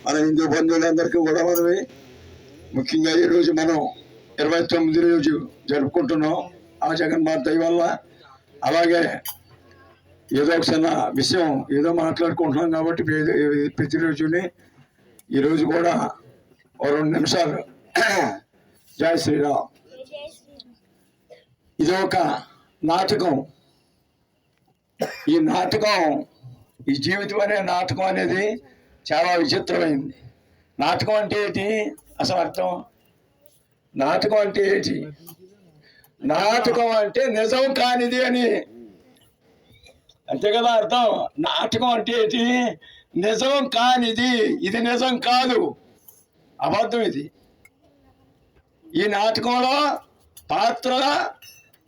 మన హిందూ బంధువులందరికీ కూడా మనమే ముఖ్యంగా ఈ రోజు మనం 29 రోజు జరుపుకుంటున్నాం ఆ జగన్మాత దయ వల్ల. అలాగే ఏదో ఒక చిన్న విషయం ఏదో మాట్లాడుకుంటున్నాం కాబట్టి ప్రతిరోజుని ఈరోజు కూడా 2 నిమిషాలు జై శ్రీరామ్. ఇది ఒక నాటకం. ఈ నాటకం, ఈ జీవితం అనే నాటకం అనేది చాలా విచిత్రమైంది. నాటకం అంటే ఏంటి అసలు అర్థం? నాటకం అంటే ఏంటి? నాటకం అంటే నిజం కానిది అని, అంతే కదా అర్థం. నాటకం అంటే ఏంటి? నిజం కానిది. ఇది నిజం కాదు, అబద్ధం ఇది. ఈ నాటకంలో పాత్ర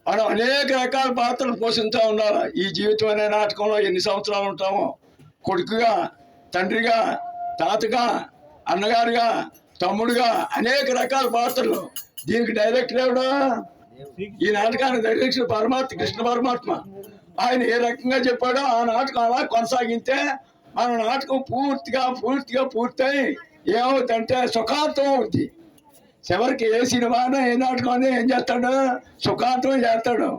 మనం అనేక రకాల పాత్రలు పోషిస్తూ ఉండాలి. ఈ జీవితం అనే నాటకంలో ఎన్ని సంవత్సరాలు ఉంటామో, కొడుకుగా, తండ్రిగా, తాతగా, అన్నగారుగా, తమ్ముడుగా, అనేక రకాల పాత్రలు. దీనికి డైరెక్టర్ ఎవడా? ఈ నాటకానికి డైరెక్టర్ పరమాత్మ, కృష్ణ పరమాత్మ. ఆయన ఏ రకంగా చెప్పాడో ఆ నాటకం అలా కొనసాగితే మన నాటకం పూర్తయి ఏమవుతుందంటే సుఖాంతం అవుద్ది. చివరికి ఏ సినిమానో ఏ నాటకం ఏం చేస్తాడు? సుఖాంతం చేస్తాడు.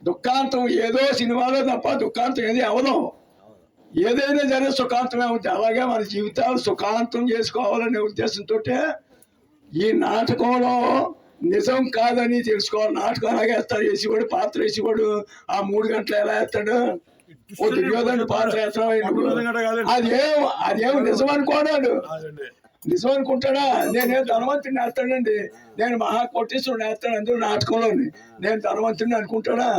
దుఃఖాంతం ఏదో సినిమాలో తప్ప దుఃఖాంతం ఏది అవదు. ఏదైనా సరే సుఖాంతమే అవుతుంది. అలాగే మన జీవితాలు సుఖాంతం చేసుకోవాలనే ఉద్దేశంతో ఈ నాటకంలో నిజం కాదని తెలుసుకోవాలి. నాటకం అలాగే వేస్తాడు, వేసేవాడు పాత్ర వేసేవాడు. ఆ 3 గంటలు ఎలా వేస్తాడు? ఓ దుర్యోధనుడు పాత్ర వేస్తాడు. అదేం నిజం అనుకోడాడు. నిజం అనుకుంటాడా? నేనే ధనవంతుడిని వేస్తాడండి, నేను మహాకోటీశ్వరుడు వేస్తాడు అందరూ నాటకంలోని. నేను ధనవంతుడిని అనుకుంటాడా?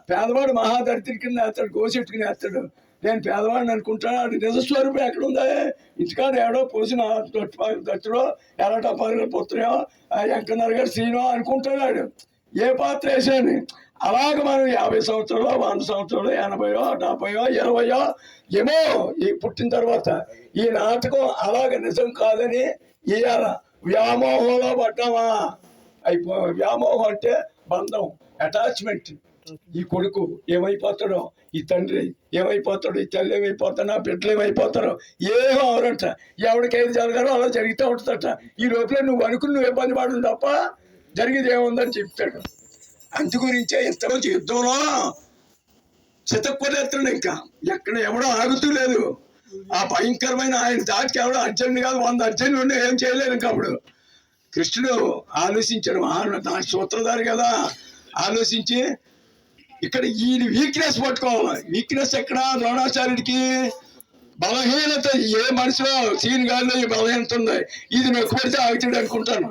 పేదవాడు మహాదరిద్రుడి కింద వేస్తాడు, గోసెట్టుకుని వేస్తాడు. నేను పేదవాడిని అనుకుంటాడు. నిజస్వరూపం ఎక్కడుందా? ఇంటికాడ ఏడో పోసిన దత్తుడో, ఎర్రటప్పారు పుత్రయో, వెంకన్నర గారు శ్రీనో అనుకుంటున్నాడు ఏ పాత్ర వేసాను. అలాగ మనం 50 సంవత్సరాలు, 100 సంవత్సరాలు, 80, 70, 20 ఏమో ఈ పుట్టిన తర్వాత ఈ నాటకం అలాగ నిజం కాదని ఇవాళ వ్యామోహంలో పడ్డామా? వ్యామోహం అంటే బంధం, అటాచ్మెంట్. ఈ కొడుకు ఏమైపోతాడో, ఈ తండ్రి ఏమైపోతాడు, ఈ తల్లి ఏమైపోతాడు, నా బిడ్డలు ఏమైపోతారో ఏమో అవరంట. ఎవరికైతే జరగాలో అలా జరుగుతూ ఉంటుందట. ఈ లోపల నువ్వు అనుకుని నువ్వు ఇబ్బంది పడడం తప్ప జరిగేది ఏముందని చెప్తాడు. అందు గురించే ఇంతరోజు యుద్ధంలో చితక్కునేస్తాడు. ఇంకా ఎక్కడ ఎవడో ఆగుతూ లేదు. ఆ భయంకరమైన ఆయన దాటికి ఎవడో అర్జునుడు కాదు, 100 అర్జునులు ఉండి ఏం చేయలేరు. ఇంకా అప్పుడు కృష్ణుడు ఆలోచించాడు. దాని సూత్రధారి కదా, ఆలోచించి ఇక్కడ ఈ వీక్నెస్ పట్టుకోవాలి. వీక్నెస్ ఎక్కడ? ద్రోణాచార్యుడికి బలహీనత. ఏ మనిషిలో సీన్ గాలిలో ఈ బలహీనత ఉంది, ఇది నొక్కుపడితే ఆగుతాడు అనుకుంటాను.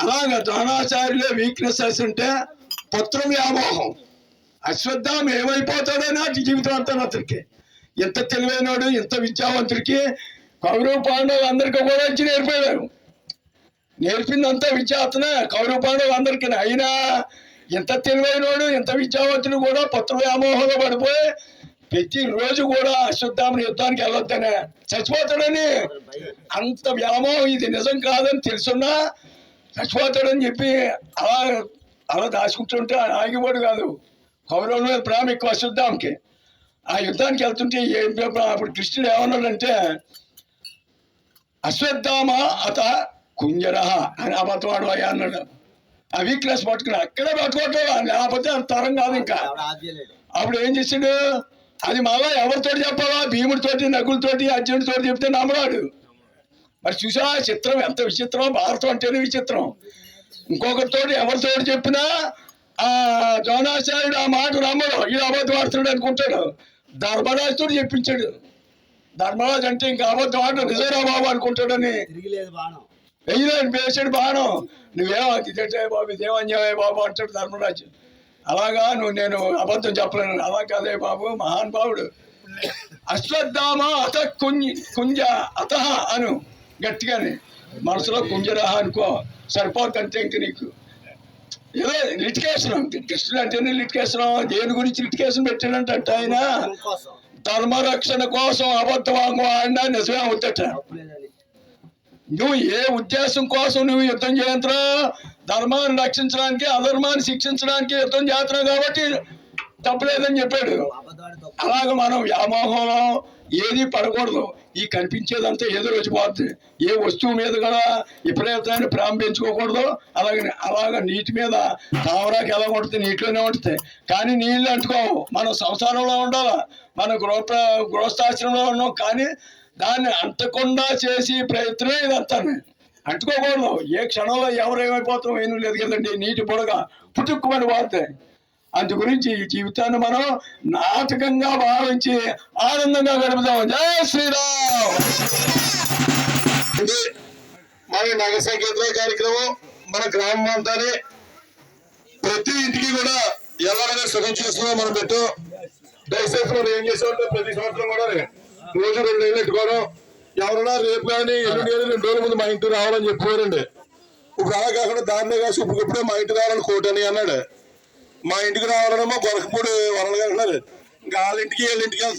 అలాగా ద్రోణాచార్యులే వీక్నెస్ అంటే పుత్ర వ్యామోహం. అశ్వత్థామ ఏమైపోతాడో నాటి జీవితం అంతా అతనికి. ఎంత తెలివైనడు, ఎంత విద్యావంతుడికి కౌరవ పాండవులు అందరికీ కూడా వచ్చి నేర్పాడు. నేర్పిందంతా విద్య అతనే కౌరవ పాండవులు అందరికీ. అయినా ఎంత తెలివైనడు, ఎంత విద్యావంతుడు కూడా పుత్ర వ్యామోహంలో పడిపోయి ప్రతిరోజు కూడా అశ్వత్థామని యుద్ధానికి వెళ్ళొద్దనే చచ్చిపోతాడని. అంత వ్యామోహం, ఇది నిజం కాదని తెలుసున్నా చచ్చిపోతాడని చెప్పి అలా దాచుకుంటుంటే ఆగిపోడు కాదు. కౌరవుల మీద ప్రేమ ఎక్కువ అశ్వత్థామకి. ఆ యుద్ధానికి వెళ్తుంటే అప్పుడు కృష్ణుడు ఏమన్నాడంటే, అశ్వత్థామ అత కుంజర అని అబద్ధవాడు అయ్యా అన్నాడు. ఆ వీక్నెస్ పట్టుకుని అక్కడే పట్టుకోవటం, లేకపోతే అంత తరం కాదు. ఇంకా అప్పుడు ఏం చేసాడు? అది మళ్ళా ఎవరితో చెప్పాలా? భీముడితోటి, నకులతోటి, అర్జునుడితో చెప్తే నమ్మరాడు. మరి చూసా చిత్రం ఎంత విచిత్రం. భారతం అంటేనే విచిత్రం. ఇంకొకరితో ఎవరితో చెప్పినా ఆ ద్రోణాచార్యుడు ఆ మాట నమ్మడు, ఇది అబద్ధం ఆడుతున్నాడు అనుకుంటాడు. ధర్మరాజుతో చెప్పించాడు. ధర్మరాజు అంటే ఇంకా అబద్ధం ఆట నిజరా బాబు అనుకుంటాడని వెయ్యలేని పేసాడు బాణం. నువ్వేమో అది తిట్టే బాబు ఇదేమన్యాయ బాబు అంటాడు ధర్మరాజు. అలాగా నేను అబద్ధం చెప్పలేను. అలా కాదే బాబు మహానుభావుడు. అశ్వత్థామ అత కుంజ అత అను గట్టిగానే మనసులో కుంజరహ అనుకో సరిపోతుంటే ఇంక నీకు ఏదో లిటికేషన్. కృష్ణుడు అంటేనే లిటికేషన్. దేని గురించి లిటికేషన్ పెట్టాడంట ఆయన ధర్మరక్షణ కోసం అబద్ధం ఆడినా నిజమే అవుతట. నువ్వు ఏ ఉద్దేశం కోసం నువ్వు యుద్ధం చేయంత్రా? ధర్మాన్ని రక్షించడానికి అధర్మాన్ని శిక్షించడానికి యుద్ధం చేస్తున్నావు కాబట్టి తప్పలేదని చెప్పాడు. అలాగ మనం వ్యామోహంలో ఏది పడకూడదు. ఈ కనిపించేదంతా ఏదో రోజు పోతుంది. ఏ వస్తువు మీద కూడా విపరీతమైన ప్రేమ పెంచుకోకూడదు. అలాగ నీటి మీద తామరాకి ఎలా ఉంటుంది నీటిలోనే ఉంటుంది. కానీ నీళ్ళు అంటుకోవు. మనం సంసారంలో ఉండాలా, మన గృహస్థాశ్రమంలో ఉన్నాం. కానీ దాన్ని అంటకుండా చేసి ప్రయత్నమే ఇదంతాను. అంటుకోకూడదు. ఏ క్షణంలో ఎవరేమైపోతాం ఏమీ లేదు కదండి. నీటి బుడగ పుట్టుక్కుమని పోతాయి. అందు గురించి ఈ జీవితాన్ని మనం నాటకంగా భావించి ఆనందంగా గడుపుదాం. జై శ్రీరామ్. మన నగర సంకీర్తన కార్యక్రమం మన గ్రామం అంతానే ప్రతి ఇంటికి కూడా ఎలాగైనా సుఖం చేస్తున్నాం మనం పెట్టు. దయచేసి మనం ఏం చేసామంటే ప్రతి సంవత్సరం కూడా రోజు 2 నెలలు పెట్టుకోవడం. ఎవరైనా రేపు కానీ ఎల్లుండి కానీ 2 రోజుల ముందు మా ఇంటికి రావాలని చెప్పారండి. ఇప్పుడు అలా కాకుండా దాన్నే కాసి ఇప్పుడే మా ఇంటికి రావాలని కోటని అన్నాడు. మా ఇంటికి రావాలనేమో గొరకపూడి వరలు గారు అన్నారు. ఇంకా వాళ్ళ ఇంటికి వీళ్ళ ఇంటికి వెళ్తున్నారు.